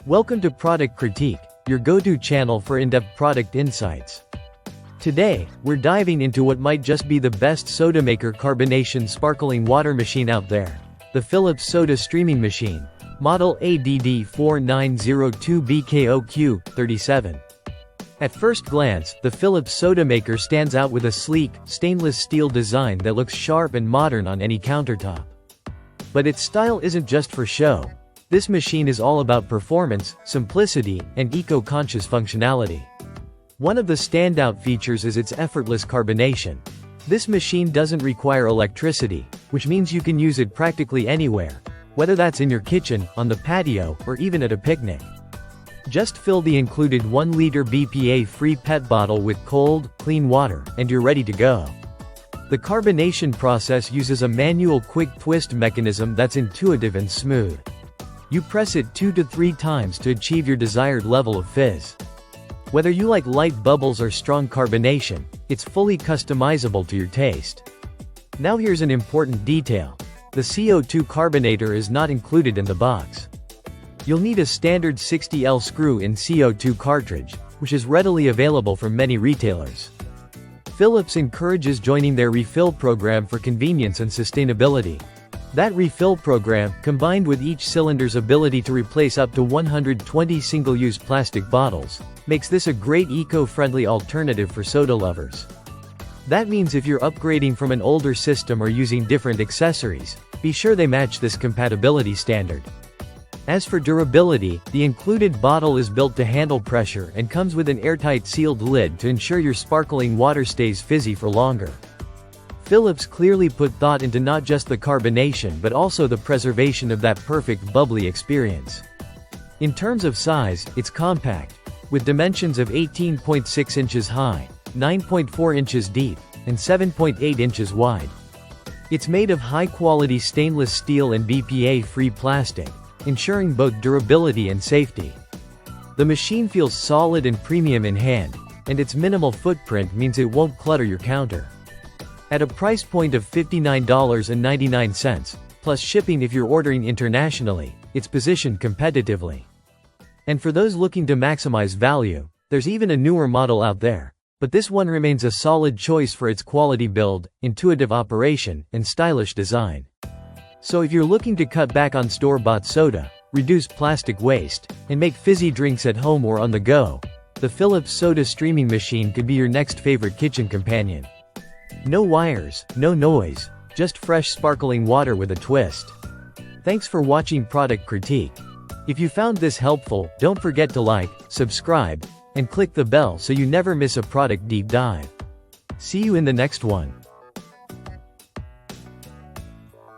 Welcome to Product Critique, your go-to channel for in-depth product insights. Today, we're diving into what might just be the best soda maker carbonation sparkling water machine out there. The Philips Soda Streaming Machine. Model ADD4902BKOQ37. At first glance, the Philips Soda Maker stands out with a sleek, stainless steel design that looks sharp and modern on any countertop. But its style isn't just for show. This machine is all about performance, simplicity, and eco-conscious functionality. One of the standout features is its effortless carbonation. This machine doesn't require electricity, which means you can use it practically anywhere, whether that's in your kitchen, on the patio, or even at a picnic. Just fill the included 1-liter BPA-free PET bottle with cold, clean water, and you're ready to go. The carbonation process uses a manual quick twist mechanism that's intuitive and smooth. You press it 2 to 3 times to achieve your desired level of fizz. Whether you like light bubbles or strong carbonation, it's fully customizable to your taste. Now here's an important detail. The CO2 carbonator is not included in the box. You'll need a standard 60L screw-in CO2 cartridge, which is readily available from many retailers. Philips encourages joining their refill program for convenience and sustainability. That refill program, combined with each cylinder's ability to replace up to 120 single-use plastic bottles, makes this a great eco-friendly alternative for soda lovers. That means if you're upgrading from an older system or using different accessories, be sure they match this compatibility standard. As for durability, the included bottle is built to handle pressure and comes with an airtight sealed lid to ensure your sparkling water stays fizzy for longer. Philips clearly put thought into not just the carbonation but also the preservation of that perfect bubbly experience. In terms of size, it's compact, with dimensions of 18.6 inches high, 9.4 inches deep, and 7.8 inches wide. It's made of high-quality stainless steel and BPA-free plastic, ensuring both durability and safety. The machine feels solid and premium in hand, and its minimal footprint means it won't clutter your counter. At a price point of $59.99, plus shipping if you're ordering internationally, it's positioned competitively. And for those looking to maximize value, there's even a newer model out there. But this one remains a solid choice for its quality build, intuitive operation, and stylish design. So if you're looking to cut back on store-bought soda, reduce plastic waste, and make fizzy drinks at home or on the go, the Philips Soda Streaming Machine could be your next favorite kitchen companion. No wires, no noise, just fresh sparkling water with a twist. Thanks for watching Product Critique. If you found this helpful, don't forget to like, subscribe, and click the bell so you never miss a product deep dive. See you in the next one.